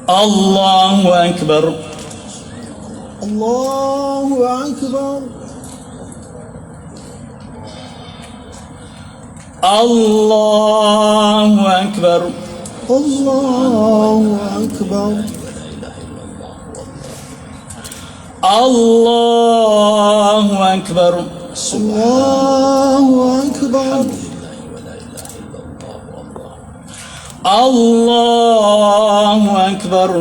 الله أكبر. الله أكبر. الله أكبر. الله أكبر. الله أكبر. الله أكبر. الله أكبر.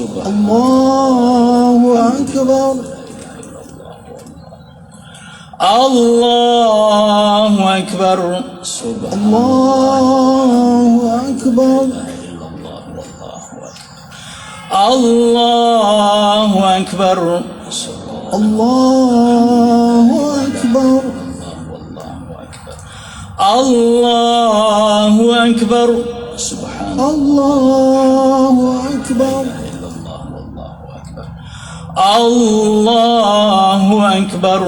الله أكبر. الله أكبر. الله أكبر. الله أكبر. الله أكبر. الله أكبر. الله أكبر. الله أكبر.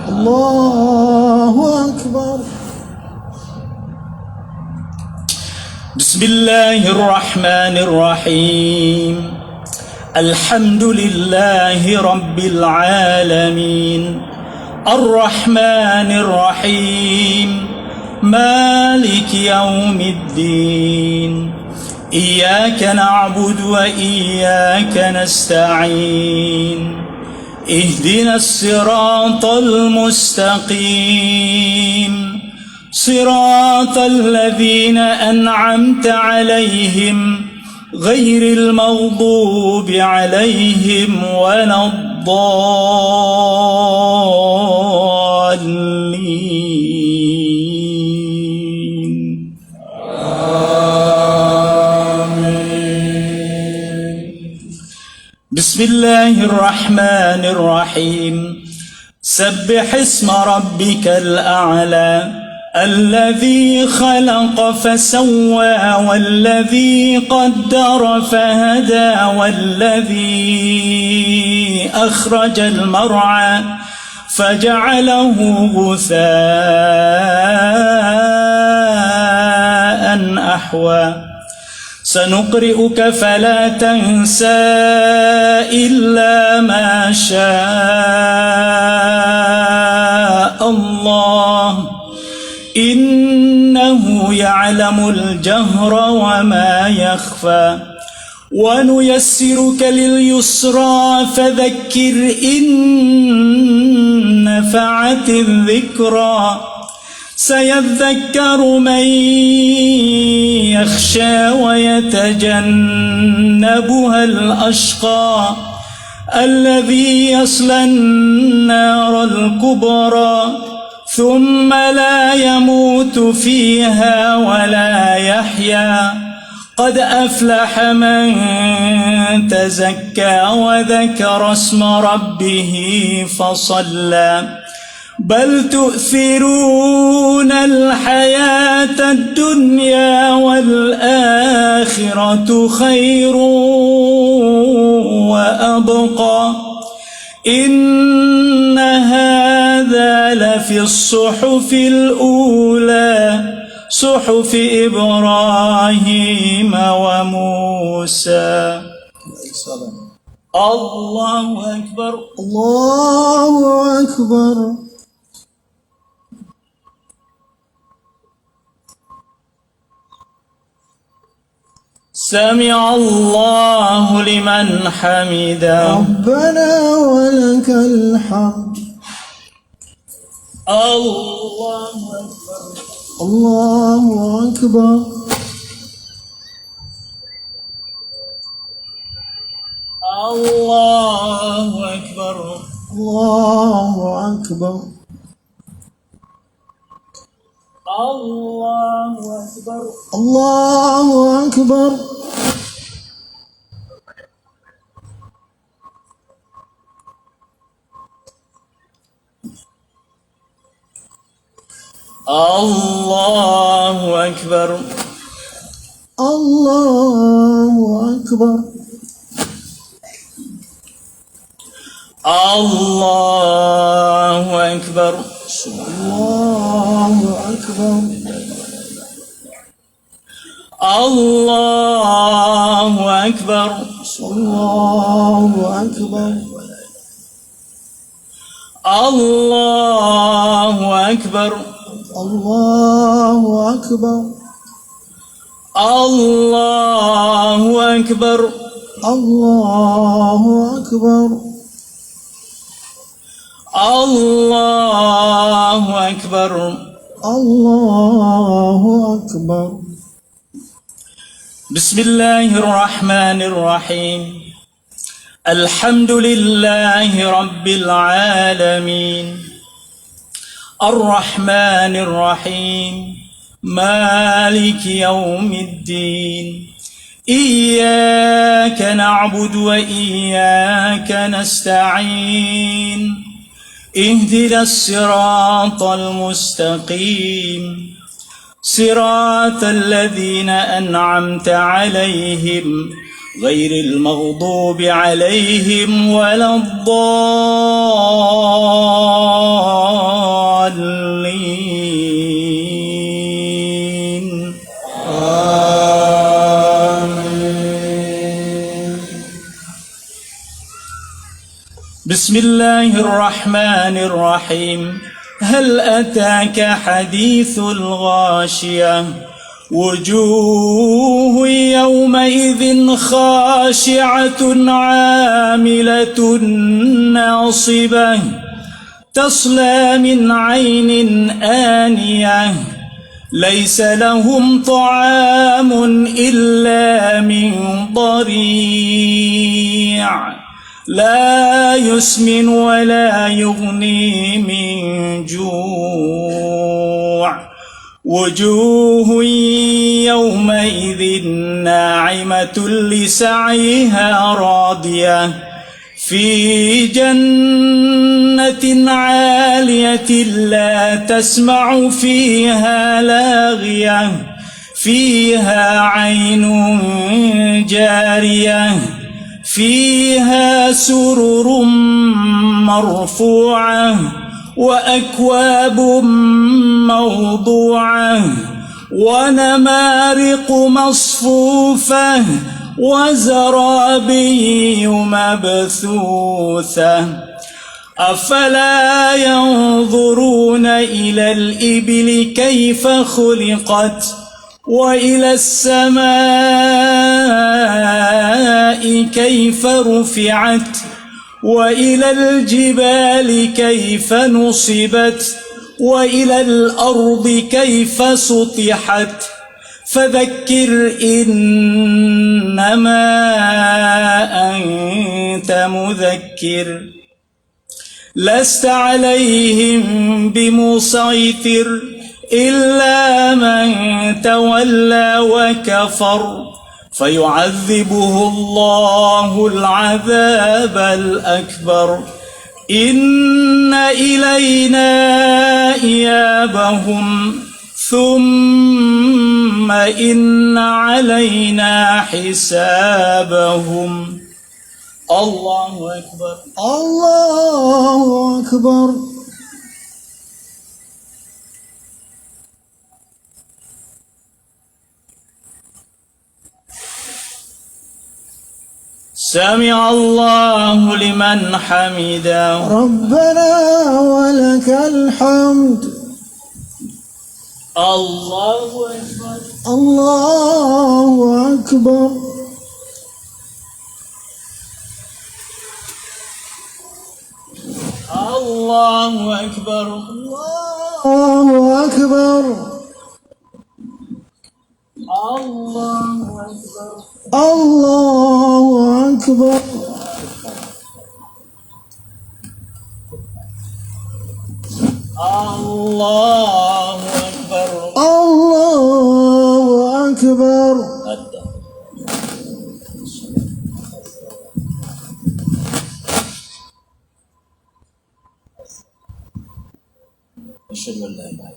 الله أكبر. بسم الله الرحمن الرحيم. الحمد لله رب العالمين الرحمن الرحيم مالك يوم الدين إياك نعبد وإياك نستعين اهدنا الصراط المستقيم صراط الذين أنعمت عليهم غير المغضوب عليهم ولا الضالين. آمين. بسم الله الرحمن الرحيم. سبح اسم ربك الأعلى الذي خلق فسوى والذي قدر فهدى والذي أخرج المرعى فجعله غثاء أحوى سنقرئك فلا تنسى إلا ما شاء الله إنه يعلم الجهر وما يخفى ونيسرك لليسرى فذكر إن نفعت الذكرى سيذكر من يخشى ويتجنبها الأشقى الذي يصلى النار الكبرى ثم لا يموت فيها ولا يحيا قد أفلح من تزكى وذكر اسم ربه فصلى بل تؤثرون الحياة الدنيا والآخرة خير وأبقى إن هذا لفي الصحف الأولى صحف إبراهيم وموسى. الله أكبر. الله أكبر. سمع الله لمن حمده. ربنا ولك الحمد. الله أكبر. الله أكبر. الله أكبر. الله أكبر. الله أكبر. الله أكبر. الله أكبر. الله أكبر. الله أكبر. الله أكبر. الله أكبر الله أكبر الله أكبر الله أكبر الله أكبر الله أكبر الله أكبر الله أكبر بسم الله الرحمن الرحيم الحمد لله رب العالمين الرحمن الرحيم مالك يوم الدين إياك نعبد وإياك نستعين اهدنا الصراط المستقيم صراط الذين أنعمت عليهم غير المغضوب عليهم ولا الضالين آمين. بسم الله الرحمن الرحيم هل أتاك حديث الغاشية وجوه يومئذ خاشعة عاملة ناصبة تصلى من عين آنية ليس لهم طعام إلا من ضريع لا يسمن ولا يغني من جوع وجوه يومئذ ناعمة لسعيها راضية في جنة عالية لا تسمع فيها لاغية فيها عين جارية فيها سرر مرفوعة وأكواب موضوعة ونمارق مصفوفة وزرابي مبثوثة أفلا ينظرون إلى الإبل كيف خلقت وإلى السماء كيف رفعت وإلى الجبال كيف نصبت وإلى الأرض كيف سطحت فذكر إنما أنت مذكر لست عليهم بمسيطر إلا من تولى وكفر فيعذبه الله العذاب الأكبر إن إلينا إيابهم ثم إن علينا حسابهم الله أكبر الله أكبر سمع الله لمن حمده ربنا ولك الحمد الله أكبر الله أكبر الله أكبر الله أكبر الله أكبر الله أكبر الله أكبر الله أكبر أشهد أن لا إله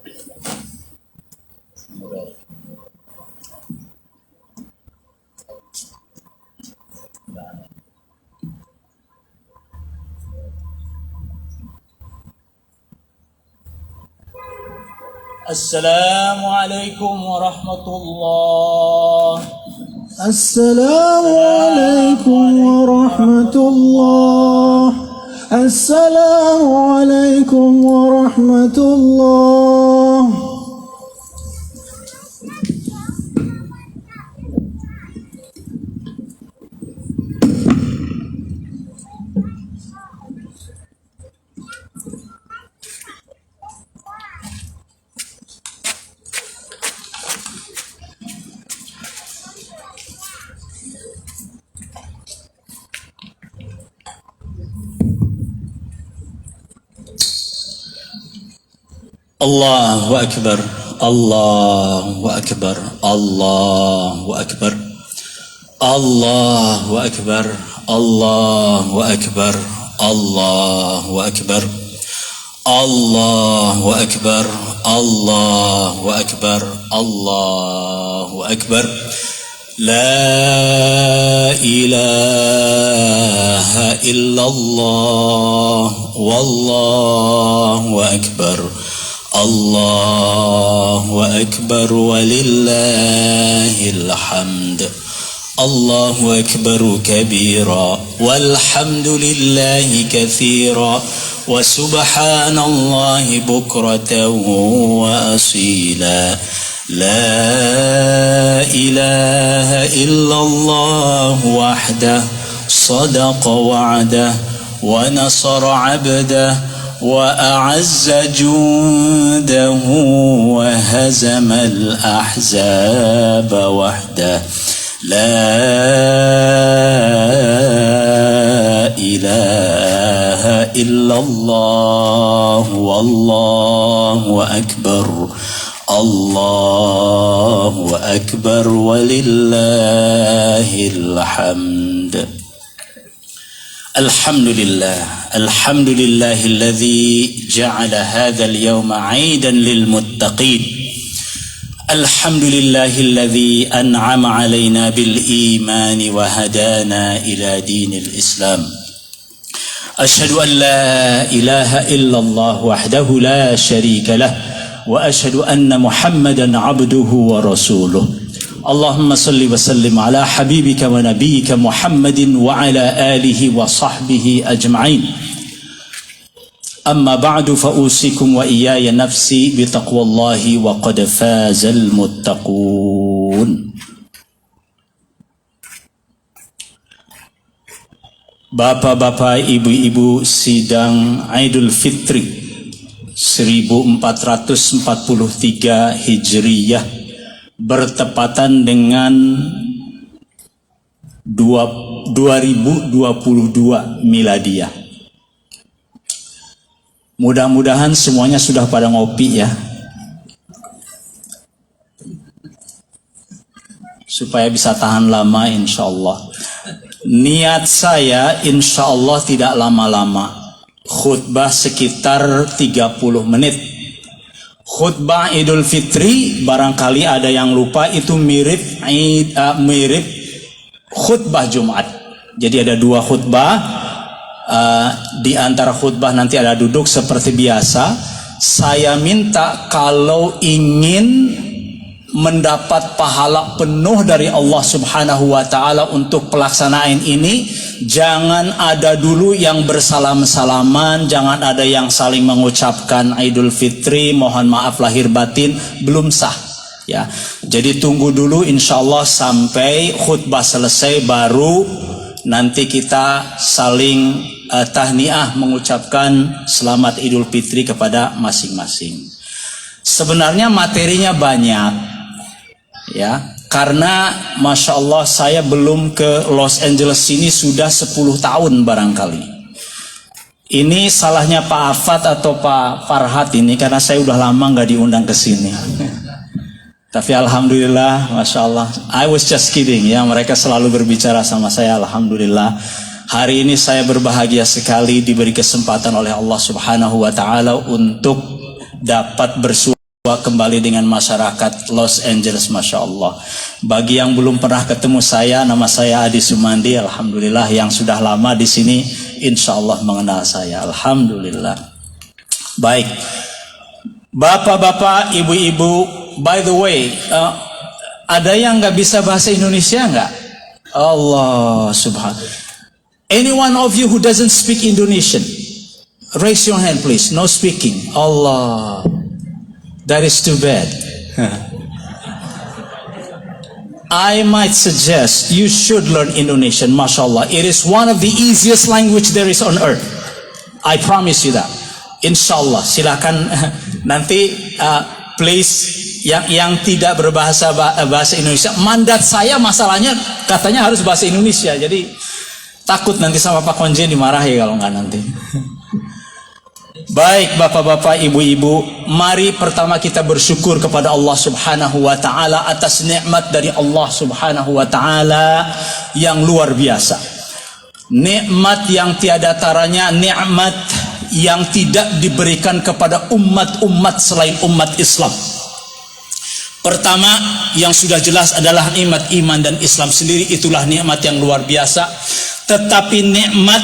إلا الله مبارك Assalamualaikum warahmatullah. Assalamualaikum warahmatullah. Assalamualaikum warahmatullah. Allahu Akbar, Allahu Akbar, Allahu Akbar, Allahu Akbar, Allahu Akbar, Allahu Akbar, Allahu Akbar, Allahu Akbar, Allahu Akbar. La ilaha illallah, wallahu akbar. Allahu akbar walillahil hamd. Allahu akbar kabira walhamdulillahi katsira wa subhanallahi bukratan wa asila. La ilaha illallah wahdah sadaqa wa'dah wa nasara 'abdah وأعز جنده وهزم الأحزاب وحده لا إله إلا الله والله أكبر الله أكبر ولله الحمد. الحمد لله الذي جعل هذا اليوم عيدا للمتقين. الحمد لله الذي أنعم علينا بالإيمان وهدانا إلى دين الإسلام. أشهد أن لا إله إلا الله وحده لا شريك له وأشهد أن محمدا عبده ورسوله. اللهم صل وسلم على حبيبك ونبيك محمد وعلى آله وصحبه أجمعين. أما بعد فأوصيكم وإياي نفسي بتقوى الله وقد فاز المتقون. Bapak-bapak, ibu-ibu, sidang Idul Fitri 1443 Hijriyah bertepatan dengan 2022 Miladiah. Mudah-mudahan semuanya sudah pada ngopi ya, supaya bisa tahan lama insya Allah. Niat saya insya Allah tidak lama-lama, khutbah sekitar 30 menit. Khutbah Idul Fitri barangkali ada yang lupa, itu mirip khutbah Jumat. Jadi ada dua khutbah. Di antara khutbah nanti ada duduk seperti biasa. Saya minta kalau ingin mendapat pahala penuh dari Allah Subhanahu wa Ta'ala untuk pelaksanaan ini, jangan ada dulu yang bersalam-salaman, jangan ada yang saling mengucapkan Idul Fitri, mohon maaf lahir batin, belum sah ya. Jadi tunggu dulu insya Allah sampai khutbah selesai, baru nanti kita saling tahniah mengucapkan selamat Idul Fitri kepada masing-masing. Sebenarnya materinya banyak ya, karena Masya Allah saya belum ke Los Angeles ini sudah 10 tahun barangkali. Ini salahnya Pak Afat atau Pak Farhat ini, karena saya udah lama nggak diundang ke sini. Tapi Alhamdulillah, Masya Allah, I was just kidding ya, mereka selalu berbicara sama saya. Alhamdulillah, hari ini saya berbahagia sekali diberi kesempatan oleh Allah Subhanahu wa Ta'ala untuk dapat bersuara kembali dengan masyarakat Los Angeles. Masya Allah. Bagi yang belum pernah ketemu saya, nama saya Adi Sumandi. Alhamdulillah, yang sudah lama di sini insya Allah mengenal saya. Alhamdulillah. Baik, Bapak-bapak, ibu-ibu, by the way, ada yang nggak bisa bahasa Indonesia nggak? Allah subhanahu. Any one of you who doesn't speak Indonesian, raise your hand please. No speaking. Allah, that is too bad. I might suggest you should learn Indonesian. Mashallah, it is one of the easiest language there is on earth. I promise you that. Insyaallah, silakan nanti please yang tidak berbahasa bahasa Indonesia. Mandat saya masalahnya katanya harus bahasa Indonesia. Jadi takut nanti sama Pak Konjen dimarahi kalau nggak nanti. Baik bapak-bapak, ibu-ibu, mari pertama kita bersyukur kepada Allah Subhanahu wa taala atas nikmat dari Allah Subhanahu wa taala yang luar biasa. Nikmat yang tiada taranya, nikmat yang tidak diberikan kepada umat-umat selain umat Islam. Pertama yang sudah jelas adalah nikmat iman dan Islam sendiri, itulah nikmat yang luar biasa. Tetapi nikmat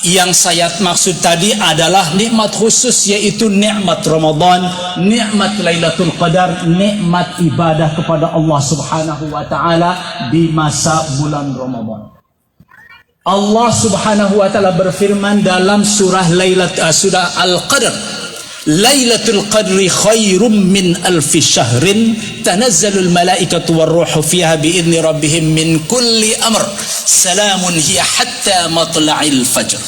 yang saya maksud tadi adalah nikmat khusus, yaitu nikmat Ramadan, nikmat Lailatul Qadar, nikmat ibadah kepada Allah Subhanahu wa taala di masa bulan Ramadan. Allah Subhanahu wa taala berfirman dalam surah Al-Qadr, Lailatul Qadri khairum min alfi syahrin tanazzalul malaikatu warruhu fiha biidzni rabbihim min kulli amr salamun hiya hatta matla'il fajr.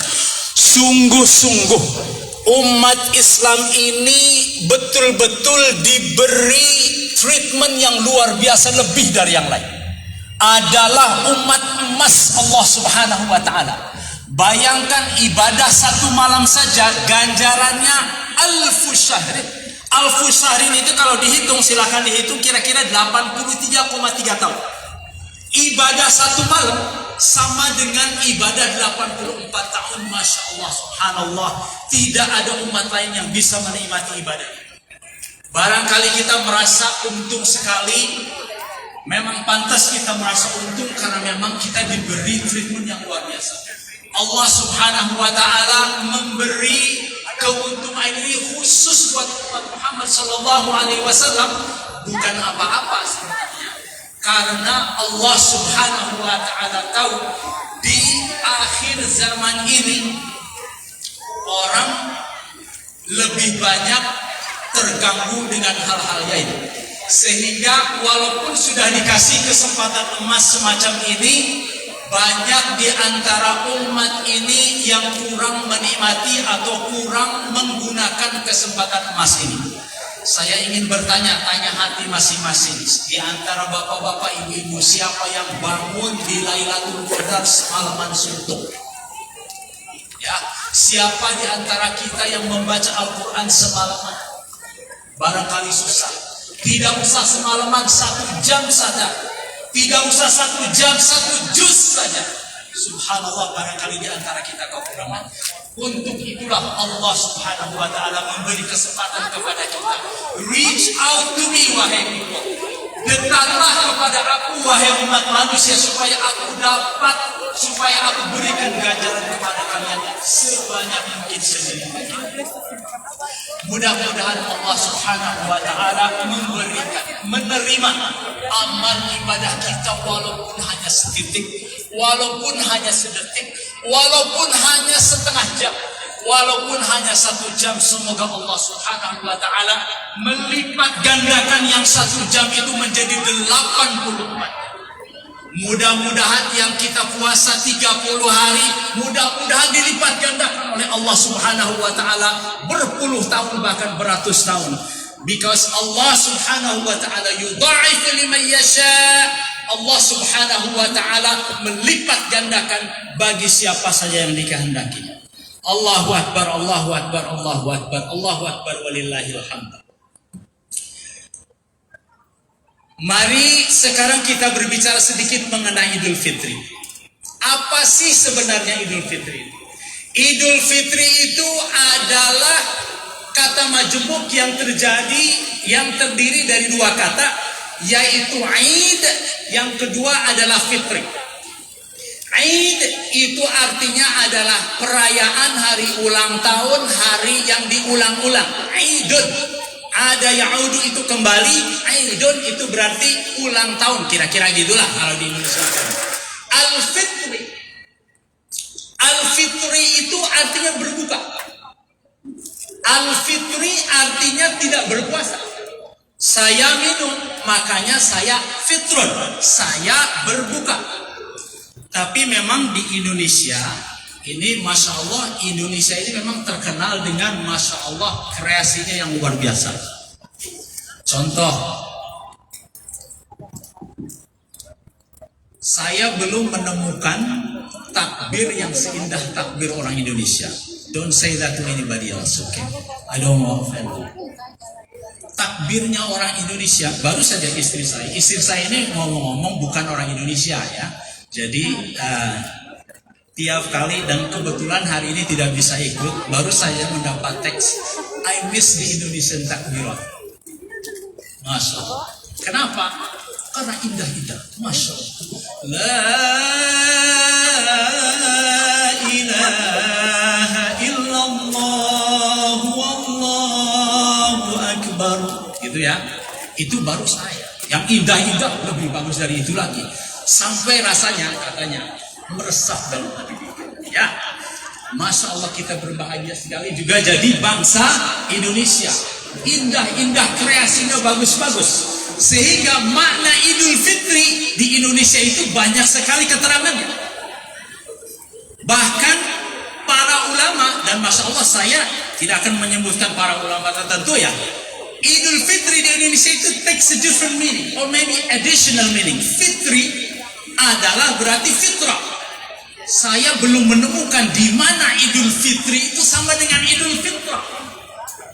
Sungguh-sungguh umat Islam ini betul-betul diberi treatment yang luar biasa, lebih dari yang lain. Adalah umat emas Allah Subhanahu wa taala. Bayangkan ibadah satu malam saja ganjarannya alfu syahrin. Alfu syahrin itu kalau dihitung, silakan dihitung, kira-kira 83,3 tahun. Ibadah satu malam sama dengan ibadah 84 tahun. Masya Allah, subhanallah. Tidak ada umat lain yang bisa menikmati ibadah ini. Barangkali kita merasa untung sekali. Memang pantas kita merasa untung karena memang kita diberi treatment yang luar biasa. Allah Subhanahu wa taala memberi keuntungan ini khusus buat umat Muhammad sallallahu alaihi wasallam, bukan apa-apa sebenarnya. Karena Allah Subhanahu wa taala tahu di akhir zaman ini orang lebih banyak terganggu dengan hal-hal gaib. Sehingga walaupun sudah dikasih kesempatan emas semacam ini, banyak di antara umat ini yang kurang menikmati atau kurang menggunakan kesempatan emas ini. Saya ingin bertanya, tanya hati masing-masing. Di antara bapak-bapak, ibu-ibu, siapa yang bangun di Lailatul Qadar semalaman suntuk? Ya, siapa di antara kita yang membaca Al-Quran semalaman? Barangkali susah. Tidak usah semalaman, 1 jam saja. Tidak usah 1 jam, 1 juz saja. Subhanallah, barangkali di antara kita kekurangan. Untuk itulah Allah Subhanahu wa taala memberi kesempatan kepada kita. Reach out to me, wahai people. Dekatlah kepada aku, wahai umat manusia, supaya aku berikan ganjaran kepada kalian sebanyak mungkin sendiri. Mudah-mudahan Allah Subhanahu wa taala menerima amal ibadah kita, walaupun hanya setitik, walaupun hanya sedetik, walaupun hanya setengah jam, walaupun hanya 1 jam. Semoga Allah Subhanahu wa taala melipat gandakan yang 1 jam itu menjadi 84. Mudah-mudahan yang kita puasa 30 hari, mudah-mudahan dilipat gandakan oleh Allah Subhanahu wa taala berpuluh tahun, bahkan beratus tahun. Because Allah Subhanahu wa taala yudha'ifu liman yasha. Allah Subhanahu wa taala melipat gandakan bagi siapa saja yang dikehendakinya. Allahu akbar, Allahu akbar, Allahu akbar, Allahu akbar, walillahil hamd. Mari sekarang kita berbicara sedikit mengenai Idul Fitri. Apa sih sebenarnya Idul Fitri? Idul Fitri itu adalah kata majemuk yang terdiri dari 2 kata, yaitu Aid, yang kedua adalah Fitri. Aid itu artinya adalah perayaan hari ulang tahun, hari yang diulang-ulang. Aidun. Ada ya'udu itu kembali, aidun itu berarti ulang tahun, kira-kira gitulah kalau di Indonesia. Al-fitri. Al-fitri itu artinya berbuka. Al-fitri artinya tidak berpuasa. Saya minum, makanya saya fitrun, saya berbuka. Tapi memang di Indonesia ini, Masya Allah, Indonesia ini memang terkenal dengan Masya Allah kreasinya yang luar biasa. Contoh, saya belum menemukan takbir yang seindah takbir orang Indonesia. Don't say that to anybody else, okay? I don't want to offend you. Takbirnya orang Indonesia, baru saja istri saya ini ngomong-ngomong bukan orang Indonesia ya. Jadi tiap kali, dan kebetulan hari ini tidak bisa ikut, baru saja mendapat teks, I miss the Indonesian takbirat. Masya Allah. Kenapa? Karena indah-indah. Masya Allah. La ilaha illallah wallahu akbar. Gitu ya. Itu baru saya. Yang indah-indah lebih bagus dari itu lagi. Sampai rasanya katanya meresap dalam hati kita. Ya, Masya Allah, kita berbahagia sekali juga jadi bangsa Indonesia. Indah-indah, kreasinya bagus-bagus. Sehingga makna Idul Fitri di Indonesia itu banyak sekali keterangannya. Bahkan para ulama, dan Masya Allah saya tidak akan menyebutkan para ulama tertentu ya. Idul Fitri di Indonesia itu takes a different meaning, or maybe additional meaning. Fitri adalah berarti fitrah. Saya belum menemukan di mana Idul Fitri itu sama dengan Idul Fitrah.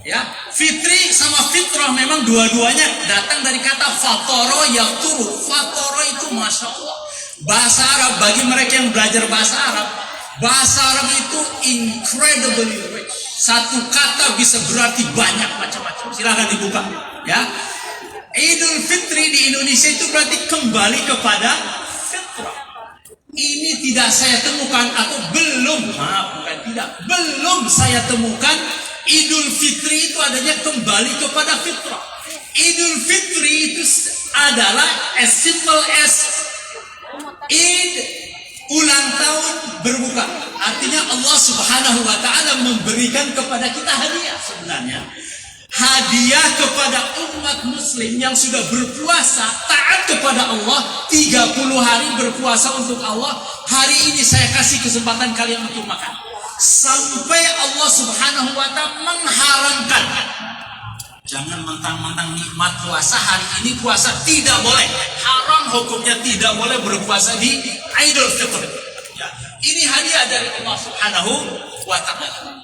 Ya, fitri sama fitrah memang dua-duanya datang dari kata fatoro yakturu. Fatoro itu Masya Allah bahasa Arab, bagi mereka yang belajar bahasa Arab itu incredibly rich. Satu kata bisa berarti banyak macam-macam. Silahkan dibuka ya. Idul Fitri di Indonesia itu berarti kembali kepada fitrah. Ini tidak saya temukan, atau belum saya temukan Idul Fitri itu adanya kembali kepada fitrah. Idul Fitri itu adalah as simple as Id, ulang tahun berbuka. Artinya Allah Subhanahu wa Ta'ala memberikan kepada kita hadiah sebenarnya. Hadiah kepada umat muslim yang sudah berpuasa, taat kepada Allah, 30 hari berpuasa untuk Allah. Hari ini saya kasih kesempatan kalian untuk makan. Sampai Allah Subhanahu wa Ta'ala mengharamkan. Jangan mentang-mentang nikmat puasa, hari ini puasa tidak boleh. Haram hukumnya, tidak boleh berpuasa di Idul Fitri. Ya. Ini hadiah dari Allah Subhanahu wa Ta'ala.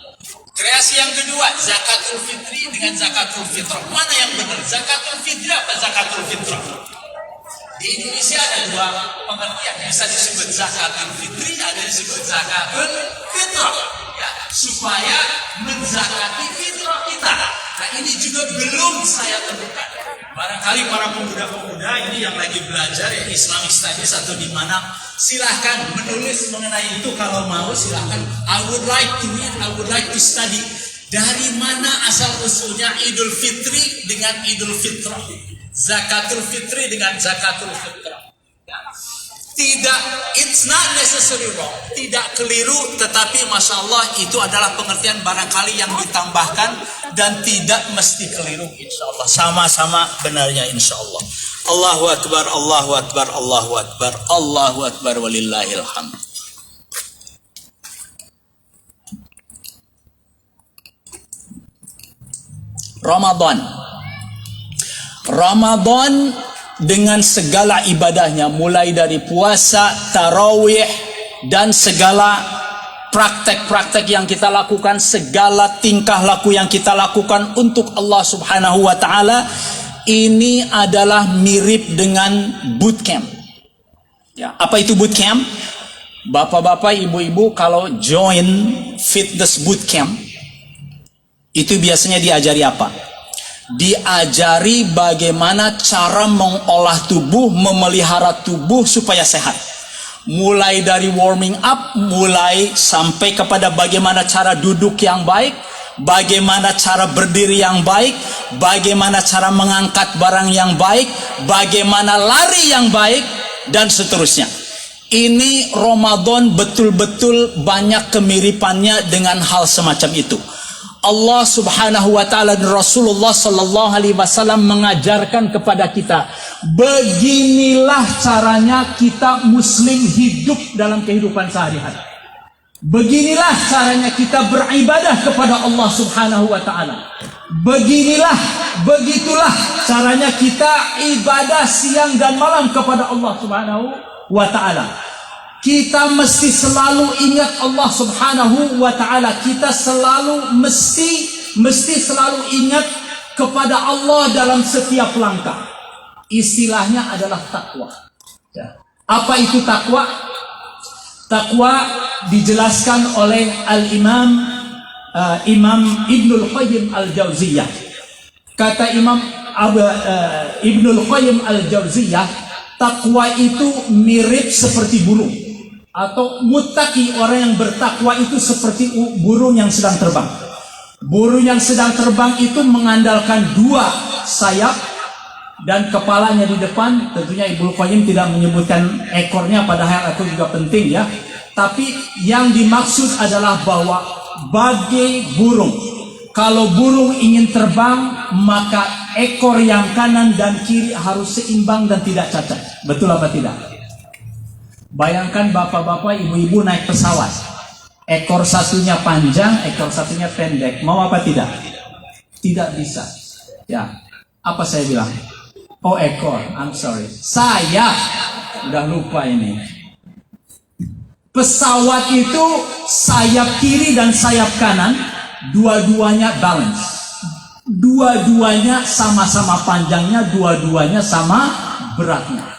Kreasi yang kedua, zakatul fitri dengan zakatul fitrah. Mana yang benar? Zakatul fitri apa zakatul fitrah? Di Indonesia ada dua pengertian. Bisa disebut zakatul fitri, ada disebut zakatul fitrah. Ya, supaya menzakati fitrah kita. Nah, ini juga belum saya temukan. Barangkali para pemuda-pemuda ini yang lagi belajar ya Islamic Studies atau di mana, silahkan menulis mengenai itu kalau mau, silahkan. I would like to read, I would like to study dari mana asal usulnya Idul Fitri dengan Idul Fitrah, Zakatul Fitri dengan Zakatul Fitrah. Tidak, it's not necessary wrong, tidak keliru, tetapi Masya Allah itu adalah pengertian barangkali yang ditambahkan dan tidak mesti keliru, insya Allah. Sama-sama benarnya insya Allah. Allahu Akbar, Allahu Akbar, Allahu Akbar, Allahu Akbar, walillahil hamd. Ramadan dengan segala ibadahnya, mulai dari puasa, tarawih, dan segala praktek-praktek yang kita lakukan, segala tingkah laku yang kita lakukan untuk Allah Subhanahu wa Ta'ala, ini adalah mirip dengan bootcamp. Ya, apa itu bootcamp? Bapak-bapak, ibu-ibu kalau join fitness bootcamp, itu biasanya diajari apa? Diajari bagaimana cara mengolah tubuh, memelihara tubuh supaya sehat. Mulai dari warming up, mulai sampai kepada bagaimana cara duduk yang baik, bagaimana cara berdiri yang baik, bagaimana cara mengangkat barang yang baik, bagaimana lari yang baik, dan seterusnya. Ini Ramadan betul-betul banyak kemiripannya dengan hal semacam itu. Allah Subhanahu wa taala dan Rasulullah sallallahu alaihi wasallam mengajarkan kepada kita, beginilah caranya kita muslim hidup dalam kehidupan sehari-hari. Beginilah caranya kita beribadah kepada Allah Subhanahu wa taala. Begitulah caranya kita ibadah siang dan malam kepada Allah Subhanahu wa taala. Kita mesti selalu ingat Allah Subhanahu wa taala. Kita selalu mesti selalu ingat kepada Allah dalam setiap langkah. Istilahnya adalah takwa. Ya. Apa itu takwa? Takwa dijelaskan oleh Imam Ibnul Qayyim Al-Jauziyah. Kata Imam Ibnul Qayyim Al-Jauziyah, takwa itu mirip seperti burung. Atau muttaqi, orang yang bertakwa itu seperti burung yang sedang terbang. Burung yang sedang terbang itu mengandalkan dua sayap dan kepalanya di depan. Tentunya Ibnu Qayyim tidak menyebutkan ekornya, padahal itu juga penting ya. Tapi yang dimaksud adalah bahwa bagai burung, kalau burung ingin terbang, maka ekor yang kanan dan kiri harus seimbang dan tidak cacat. Betul apa tidak? Bayangkan bapak-bapak, ibu-ibu naik pesawat, ekor satunya panjang, ekor satunya pendek, mau apa tidak? Tidak bisa. Ya, apa saya bilang? Oh, ekor, I'm sorry. Sayap, udah lupa ini. Pesawat itu sayap kiri dan sayap kanan, dua-duanya balance. Dua-duanya sama-sama panjangnya, dua-duanya sama beratnya.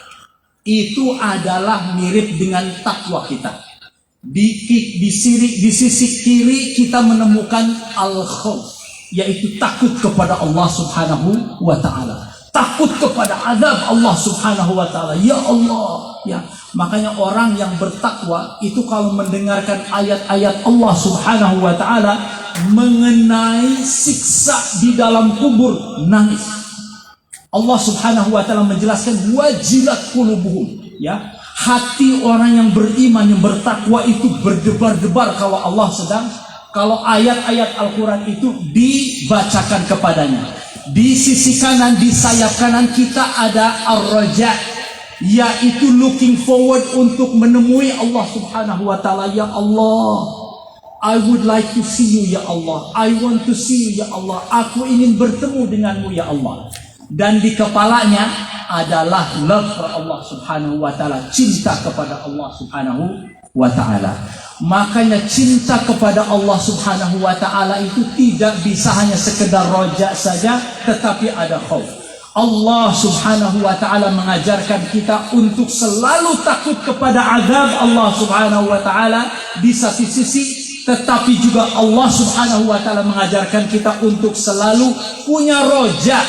Itu adalah mirip dengan takwa kita. Di sisi kiri kita menemukan al-khauf, yaitu takut kepada Allah Subhanahu wa taala. Takut kepada azab Allah Subhanahu wa taala. Ya Allah, ya. Makanya orang yang bertakwa itu kalau mendengarkan ayat-ayat Allah Subhanahu wa taala mengenai siksa di dalam kubur, nangis. Allah Subhanahu wa taala menjelaskan wajilat qulubuhum, ya. Hati orang yang beriman, yang bertakwa itu berdebar-debar kalau ayat-ayat Al-Qur'an itu dibacakan kepadanya. Di sisi kanan, di sayap kanan kita ada ar-raja, yaitu looking forward untuk menemui Allah Subhanahu wa taala. Ya Allah, I would like to see you ya Allah. I want to see you ya Allah. Aku ingin bertemu denganmu ya Allah. Dan di kepalanya adalah love for Allah Subhanahu wa taala, cinta kepada Allah Subhanahu wa taala. Makanya cinta kepada Allah Subhanahu wa taala itu tidak bisa hanya sekedar roja saja, tetapi ada khauf. Allah Subhanahu wa taala mengajarkan kita untuk selalu takut kepada azab Allah Subhanahu wa taala di satu sisi, tetapi juga Allah Subhanahu wa taala mengajarkan kita untuk selalu punya roja,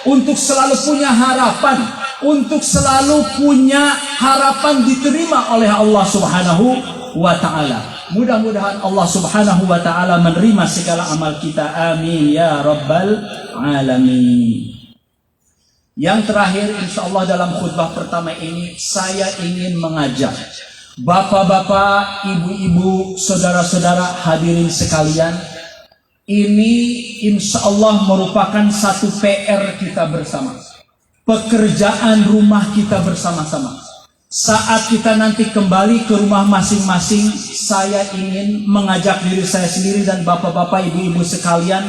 untuk selalu punya harapan, untuk selalu punya harapan diterima oleh Allah Subhanahu wa taala. Mudah-mudahan Allah Subhanahu wa taala menerima segala amal kita. Amin ya rabbal alamin. Yang terakhir, insyaallah dalam khutbah pertama ini saya ingin mengajak bapak-bapak, ibu-ibu, saudara-saudara hadirin sekalian, ini insyaallah merupakan satu PR kita bersama, pekerjaan rumah kita bersama-sama. Saat kita nanti kembali ke rumah masing-masing, saya ingin mengajak diri saya sendiri dan bapak-bapak, ibu-ibu sekalian,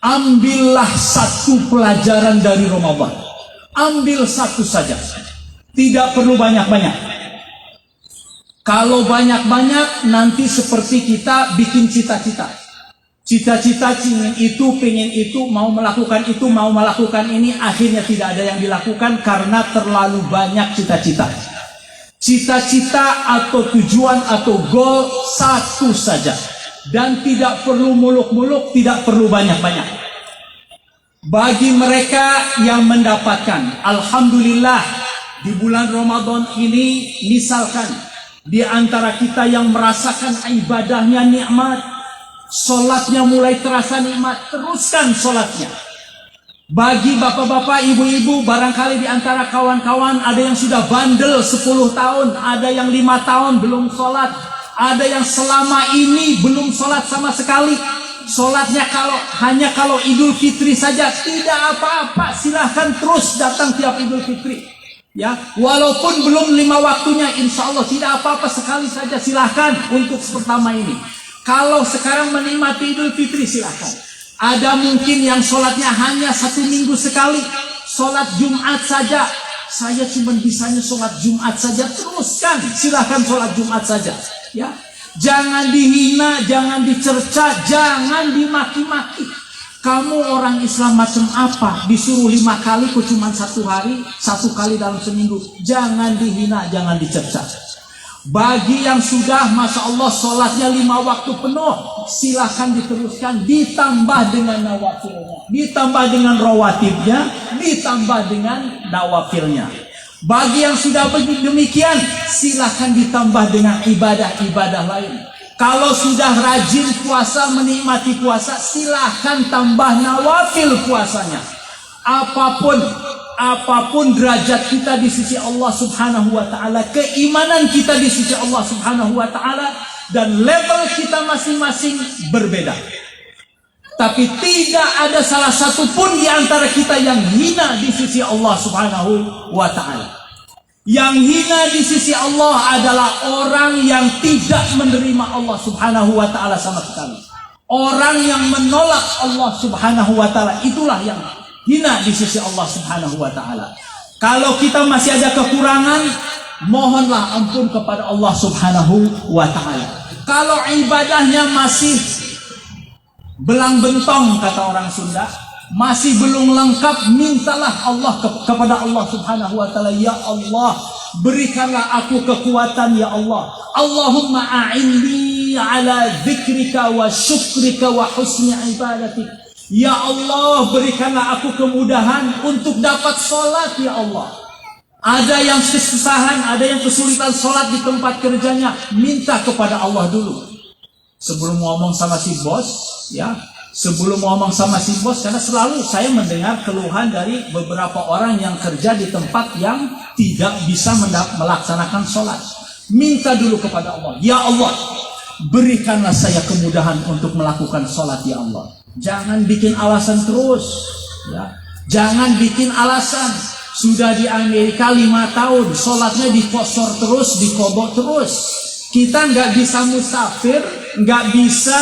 ambillah satu pelajaran dari Ramadan. Ambil satu saja, tidak perlu banyak-banyak. Kalau banyak-banyak nanti seperti kita bikin cita-cita. Cita-cita pengen itu, mau melakukan itu, mau melakukan ini, akhirnya tidak ada yang dilakukan karena terlalu banyak cita-cita. Cita-cita atau tujuan atau goal satu saja, dan tidak perlu muluk-muluk, tidak perlu banyak-banyak. Bagi mereka yang mendapatkan, alhamdulillah, di bulan Ramadan ini, misalkan di antara kita yang merasakan ibadahnya nikmat, Sholatnya mulai terasa nikmat, teruskan sholatnya. Bagi bapak-bapak, ibu-ibu, barangkali di antara kawan-kawan ada yang sudah bandel 10 tahun, ada yang 5 tahun belum sholat, ada yang selama ini belum sholat sama sekali. Sholatnya hanya kalau Idul Fitri saja, tidak apa-apa, silahkan terus datang tiap Idul Fitri. Ya, walaupun belum 5 waktunya, insya Allah tidak apa-apa, sekali saja silahkan untuk pertama ini. Kalau sekarang menikmati Idul Fitri silahkan. Ada mungkin yang sholatnya hanya 1 minggu sekali, sholat Jumat saja. Saya cuma bisanya sholat Jumat saja, teruskan, silahkan sholat Jumat saja. Ya, jangan dihina, jangan dicerca, jangan dimaki-maki. Kamu orang Islam macam apa? Disuruh 5 kali kok cuma 1 hari, 1 kali dalam seminggu. Jangan dihina, jangan dicerca. Bagi yang sudah Masya Allah sholatnya 5 waktu penuh, silahkan diteruskan, ditambah dengan nawafilnya, ditambah dengan rawatibnya, ditambah dengan nawafilnya. Bagi yang sudah demikian, silahkan ditambah dengan ibadah-ibadah lain. Kalau sudah rajin puasa, menikmati puasa, silahkan tambah nawafil puasanya. Apapun derajat kita di sisi Allah Subhanahu wa ta'ala, keimanan kita di sisi Allah Subhanahu wa ta'ala, dan level kita masing-masing berbeda. Tapi tidak ada salah satu pun di antara kita yang hina di sisi Allah Subhanahu wa ta'ala. Yang hina di sisi Allah adalah orang yang tidak menerima Allah Subhanahu wa ta'ala sama sekali. Orang yang menolak Allah Subhanahu wa ta'ala, itulah yang hina di sisi Allah Subhanahu wa ta'ala. Kalau kita masih ada kekurangan, mohonlah ampun kepada Allah Subhanahu wa ta'ala. Kalau ibadahnya masih belang bentong, kata orang Sunda, masih belum lengkap, mintalah kepada Allah Subhanahu wa ta'ala. Ya Allah, berikanlah aku kekuatan, ya Allah. Allahumma a'inni ala dzikrika wa syukrika wa husni ibadatik. Ya Allah, berikanlah aku kemudahan untuk dapat sholat, ya Allah. Ada yang kesusahan, ada yang kesulitan sholat di tempat kerjanya, minta kepada Allah dulu. Sebelum ngomong sama si bos, ya, sebelum ngomong sama si bos, karena selalu saya mendengar keluhan dari beberapa orang yang kerja di tempat yang tidak bisa melaksanakan sholat. Minta dulu kepada Allah. Ya Allah, berikanlah saya kemudahan untuk melakukan sholat, ya Allah. Jangan bikin alasan terus, ya. Jangan bikin alasan. Sudah di Amerika 5 tahun, sholatnya dikosor terus, dikobok terus. Kita nggak bisa musafir, nggak bisa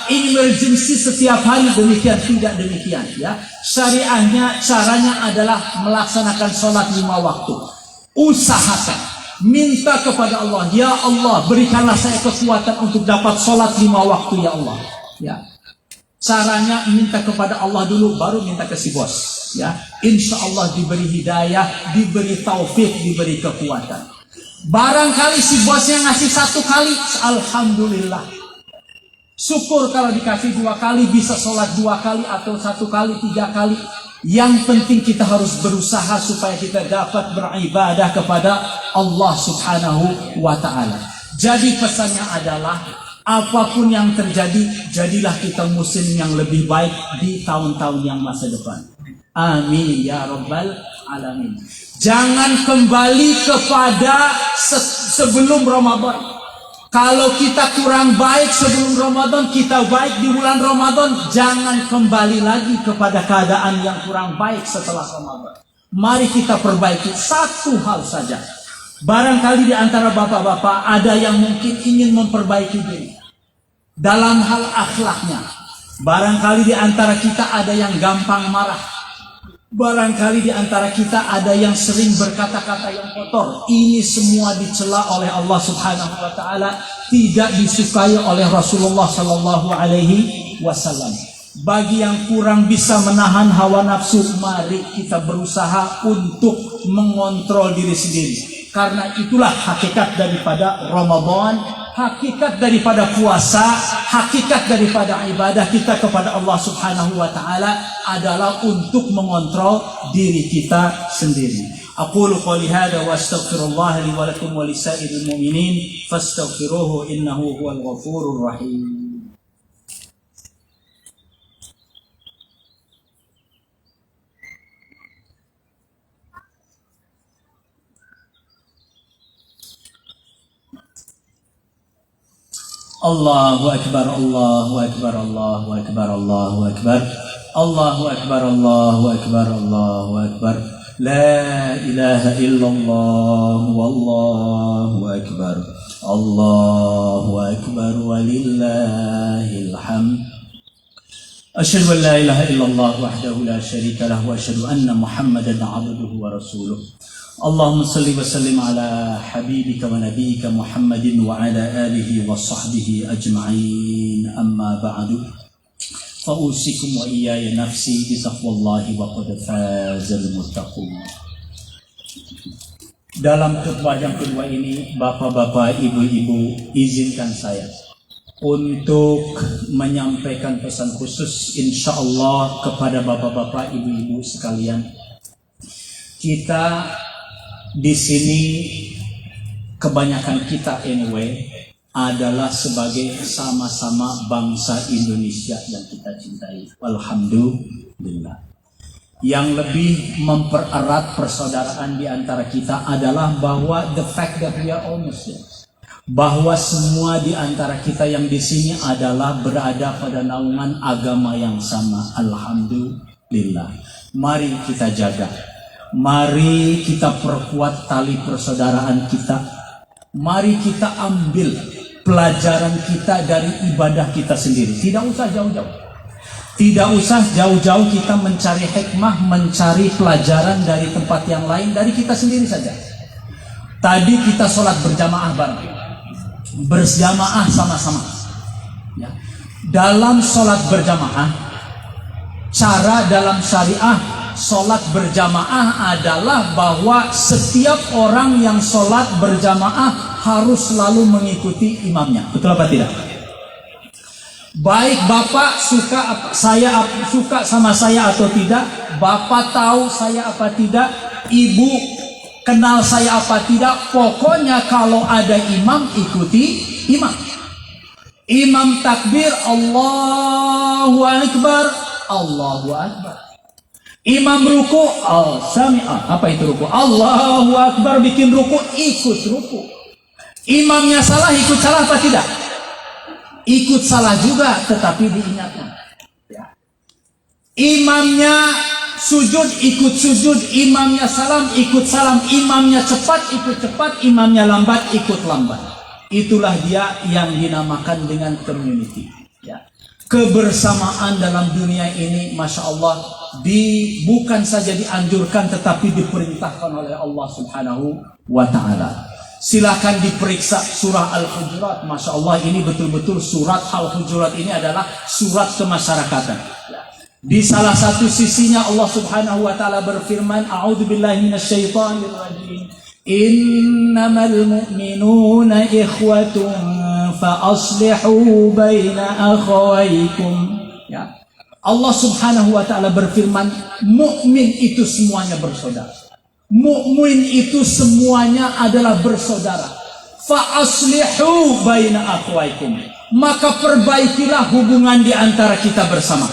emergency setiap hari, demikian, tidak demikian, ya. Syariahnya, caranya adalah melaksanakan sholat 5 waktu. Usahakan, minta kepada Allah, ya Allah, berikanlah saya kekuatan untuk dapat sholat 5 waktu, ya Allah, ya. Caranya minta kepada Allah dulu, baru minta ke si bos, ya. Insya Allah diberi hidayah, diberi taufik, diberi kekuatan. Barangkali si bosnya ngasih 1 kali, alhamdulillah. Syukur kalau dikasih 2 kali, bisa sholat 2 kali atau 1 kali, 3 kali. Yang penting kita harus berusaha supaya kita dapat beribadah kepada Allah Subhanahu wa ta'ala. Jadi pesannya adalah, apapun yang terjadi, jadilah kita muslim yang lebih baik di tahun-tahun yang masa depan. Amin ya rabbal alamin. Jangan kembali kepada sebelum Ramadan. Kalau kita kurang baik sebelum Ramadan, kita baik di bulan Ramadan, jangan kembali lagi kepada keadaan yang kurang baik setelah Ramadan. Mari kita perbaiki satu hal saja. Barangkali di antara bapak-bapak ada yang mungkin ingin memperbaiki diri dalam hal akhlaknya. Barangkali di antara kita ada yang gampang marah. Barangkali di antara kita ada yang sering berkata-kata yang kotor. Ini semua dicela oleh Allah Subhanahu wa ta'ala, tidak disukai oleh Rasulullah sallallahu alaihi wasallam. Bagi yang kurang bisa menahan hawa nafsu, mari kita berusaha untuk mengontrol diri sendiri. Karena itulah hakikat daripada Ramadan, hakikat daripada puasa, hakikat daripada ibadah kita kepada Allah Subhanahu wa ta'ala adalah untuk mengontrol diri kita sendiri. Aqulu qouli hadza wa astaghfirullah li wa lakum wa lisairil mu'minin fastaghfiruhu innahu huwal ghafurur rahim. Allahu Akbar, Allahu Akbar, Allahu Akbar, Allahu Akbar, Allahu Akbar, Allahu Akbar, Allahu Akbar. La ilaha illallah, wallahu akbar, Allahu akbar, walillahil hamd. Asyhadu an la ilaha illallah wahdahu la syarika lahu wa asyhadu anna Muhammadan abduhu wa rasuluh. Allahumma salli wa sallim ala habibika wa nabiyyika Muhammadin wa ala alihi wa sahbihi ajma'in. Amma ba'du. Fa'usikum wa iyaya nafsi bitaqwallahi wa qad fazal muttaqun. Dalam khutbah yang kedua ini, bapak-bapak, ibu-ibu, izinkan saya untuk menyampaikan pesan khusus insyaallah kepada bapak-bapak, ibu-ibu sekalian. Kita di sini, kebanyakan kita anyway, adalah sebagai sama-sama bangsa Indonesia yang kita cintai. Alhamdulillah. Yang lebih mempererat persaudaraan di antara kita adalah bahwa the fact that we are all Muslims. Bahwa semua di antara kita yang di sini adalah berada pada naungan agama yang sama. Alhamdulillah. Mari kita jaga. Mari kita perkuat tali persaudaraan kita. Mari kita ambil pelajaran kita dari ibadah kita sendiri. Tidak usah jauh-jauh. Tidak usah jauh-jauh kita mencari hikmah, mencari pelajaran dari tempat yang lain, dari kita sendiri saja. Tadi kita sholat berjamaah bareng, berjamaah sama-sama. Ya. Dalam sholat berjamaah, cara dalam syariah sholat berjamaah adalah bahwa setiap orang yang sholat berjamaah harus selalu mengikuti imamnya. Betul apa tidak? Baik bapak suka sama saya atau tidak, bapak tahu saya apa tidak, ibu kenal saya apa tidak, pokoknya kalau ada imam, ikuti imam. Imam takbir, Allahu Akbar, Allahu Akbar. Imam ruku, al-sami'ah. Apa itu ruku? Allahu Akbar, bikin ruku, ikut ruku. Imamnya salah, ikut salah apa tidak? Ikut salah juga, tetapi diingatkan. Ya. Imamnya sujud, ikut sujud. Imamnya salam, ikut salam. Imamnya cepat, ikut cepat. Imamnya lambat, ikut lambat. Itulah dia yang dinamakan dengan community. Ya. Kebersamaan dalam dunia ini, Masya Allah, bukan saja dianjurkan, tetapi diperintahkan oleh Allah Subhanahu wa Ta'ala. Silakan diperiksa surah Al-Hujurat. Masya Allah, ini betul-betul surat Al-Hujurat ini adalah surat kemasyarakatan. Di salah satu sisinya Allah Subhanahu wa Ta'ala berfirman, A'udzubillahi minasyaitonirrajim. Innamal mu'minuna ikhwatun fa aslihu baina akhawaykum. Ya. Allah Subhanahu wa Ta'ala berfirman, mukmin itu semuanya bersaudara. Mukmin itu semuanya adalah bersaudara. Fa aslihu baina akhawaykum. Maka perbaikilah hubungan di antara kita bersama.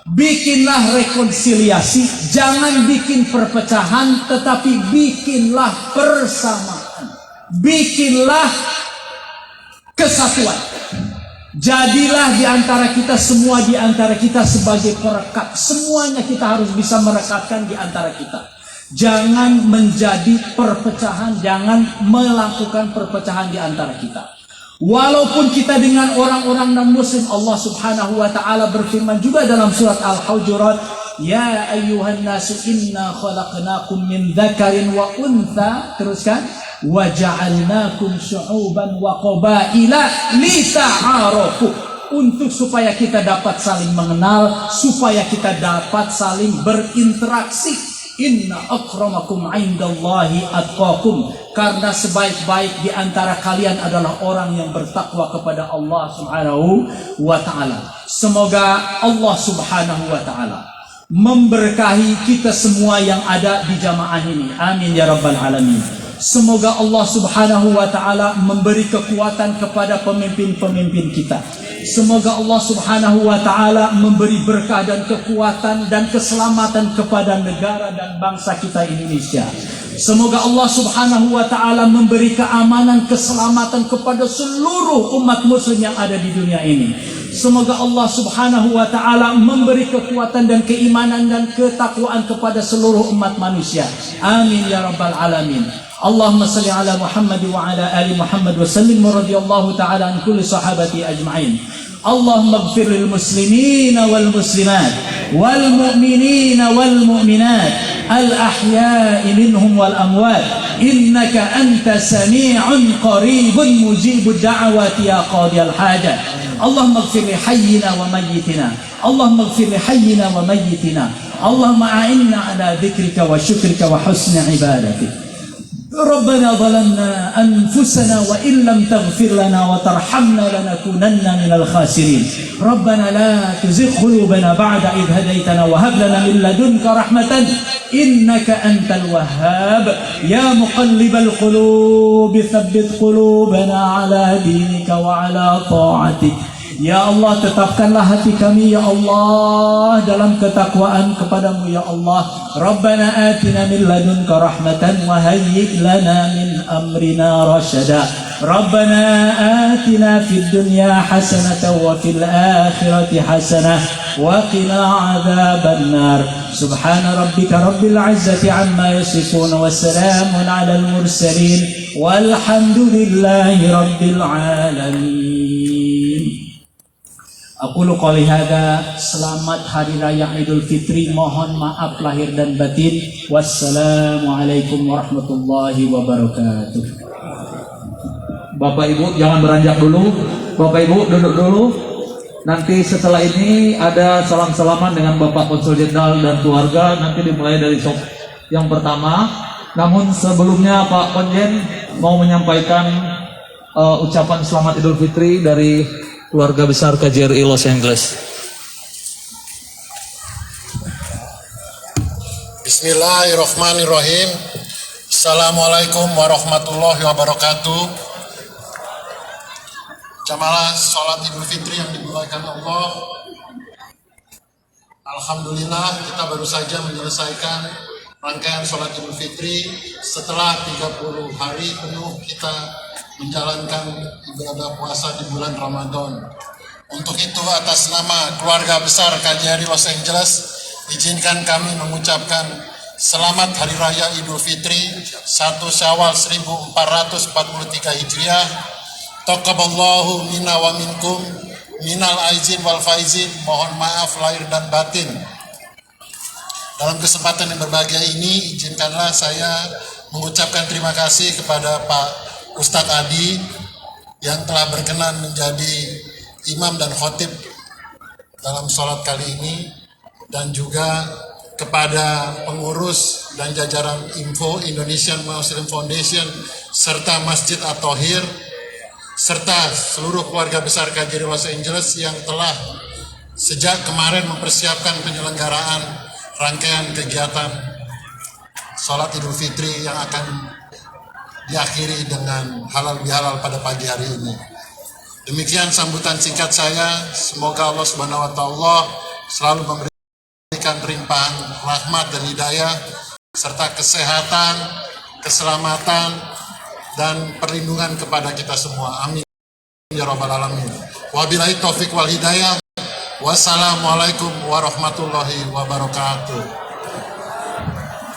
Bikinlah rekonsiliasi, jangan bikin perpecahan, tetapi bikinlah persamaan. Bikinlah kesatuan. Jadilah di antara kita, semua di antara kita sebagai perekat. Semuanya kita harus bisa merekatkan di antara kita. Jangan menjadi perpecahan, jangan melakukan perpecahan di antara kita. Walaupun kita dengan orang-orang non-muslim, Allah Subhanahu wa Ta'ala berfirman juga dalam surat Al-Hujurat, Ya ayyuhan nasu inna khalaqnakum min dzakarin wa untha. Teruskan, wa ja'alnakum syu'uban wa qabaila lita'arafu. Untuk supaya kita dapat saling mengenal, supaya kita dapat saling berinteraksi. Inna akramakum indallahi atqakum. Karena sebaik-baik di antara kalian adalah orang yang bertakwa kepada Allah Subhanahu wa Ta'ala. Semoga Allah Subhanahu wa Ta'ala memberkahi kita semua yang ada di jamaah ini. Amin ya rabbal alamin. Semoga Allah Subhanahu wa Ta'ala memberi kekuatan kepada pemimpin-pemimpin kita. Semoga Allah Subhanahu wa Ta'ala memberi berkah dan kekuatan dan keselamatan kepada negara dan bangsa kita Indonesia. Semoga Allah Subhanahu wa taala memberi keamanan, keselamatan kepada seluruh umat muslim yang ada di dunia ini. Semoga Allah Subhanahu wa taala memberi kekuatan dan keimanan dan ketakwaan kepada seluruh umat manusia. Amin ya rabbal alamin. Allahumma salli ala Muhammad wa ala ali Muhammad wa sallim radhiyallahu ta'ala an kulli sahabati ajma'in. Allahumma ighfir lil muslimina wal muslimat wal mu'minina wal mu'minat al ahya'i minhum wal amwat innaka anta sami'un qaribun mujibud da'awati ya qadiyal hajat. Allahumma ighfir li hayyina wa mayyitina. Allahumma ighfir li hayyina wa mayyitina. Allahumma a'inna ala dhikrika wa syukrika wa husni ibadatik. ربنا ظلمنا أنفسنا وإن لم تغفر لنا وترحمنا لنكونن من الخاسرين ربنا لا تزغ قلوبنا بعد إذ هديتنا وهب لنا من لدنك رحمة إنك أنت الوهاب يا مقلب القلوب ثبت قلوبنا على دينك وعلى طاعتك. Ya Allah, tetapkanlah hati kami ya Allah dalam ketakwaan kepadamu ya Allah. Rabbana atina min ladunka rahmatan wa hayyi' lana min amrina rasyada. Rabbana atina fid dunya hasanatan wa fil akhirati hasanah wa qina adzaban nar. Subhana rabbika rabbil izzati amma yasifun wa salamun alal mursalin walhamdulillahi rabbil alamin. Aku qouli hada, selamat hari raya Idul Fitri, mohon maaf lahir dan batin. Wassalamualaikum warahmatullahi wabarakatuh. Bapak Ibu jangan beranjak dulu, Bapak Ibu duduk dulu. Nanti setelah ini ada salam-salaman dengan Bapak Konsul Jenderal dan keluarga, nanti dimulai dari shop yang pertama. Namun sebelumnya Pak Konjen mau menyampaikan ucapan selamat Idul Fitri dari keluarga besar KJRI Los Angeles. Bismillahirrahmanirrahim. Assalamualaikum warahmatullahi wabarakatuh. Jamaah sholat Idul Fitri yang dimuliakan Allah. Alhamdulillah kita baru saja menyelesaikan rangkaian sholat Idul Fitri setelah 30 hari penuh kita menjalankan ibadah puasa di bulan Ramadan. Untuk itu atas nama keluarga besar KJRI Los Angeles, izinkan kami mengucapkan selamat Hari Raya Idul Fitri 1 Syawal 1443 Hijriah. Taqabballahu minna wa minkum minal aizin wal faizin. Mohon maaf lahir dan batin. Dalam kesempatan yang berbahagia ini, izinkanlah saya mengucapkan terima kasih kepada Pak Ustadz Adi yang telah berkenan menjadi imam dan khotib dalam sholat kali ini, dan juga kepada pengurus dan jajaran Info Indonesian Muslim Foundation serta Masjid At-Thohir serta seluruh keluarga besar KJRI Los Angeles yang telah sejak kemarin mempersiapkan penyelenggaraan rangkaian kegiatan sholat Idul Fitri yang akan diakhiri dengan halal bihalal pada pagi hari ini. Demikian sambutan singkat saya. Semoga Allah Subhanahu wa taala selalu memberikan limpahan rahmat dan hidayah serta kesehatan, keselamatan dan perlindungan kepada kita semua. Amin ya rabbal alamin. Wabillahi taufik wal hidayah. Wassalamualaikum warahmatullahi wabarakatuh.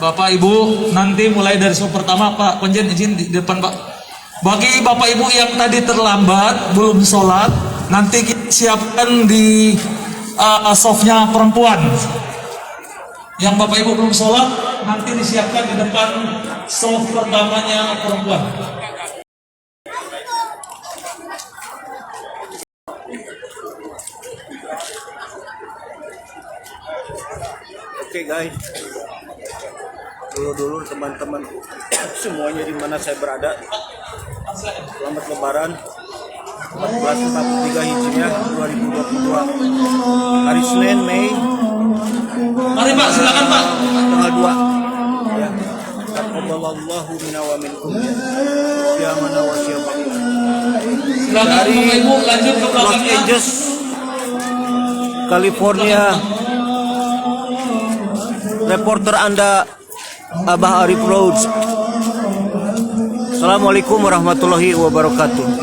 Bapak Ibu, nanti mulai dari show pertama Pak Konjen izin di depan Pak. Bagi Bapak Ibu yang tadi terlambat belum sholat, nanti kita siapkan di softnya perempuan. Yang Bapak Ibu belum sholat, nanti disiapkan di depan soft pertamanya perempuan. Oke guys, dulu teman-teman semuanya di mana saya berada, selamat Lebaran 1443 Hijriah 2022, hari Senin Mei. Mari Pak, silakan Pak. Tanggal 2 ya. Taqabbalallahu minna wa minkum ya mana wa siapa. Silakan Bapak Ibu lanjut ke Los belakangnya. Angeles, California. Reporter Anda Abah Arif Roads. Assalamualaikum warahmatullahi wabarakatuh.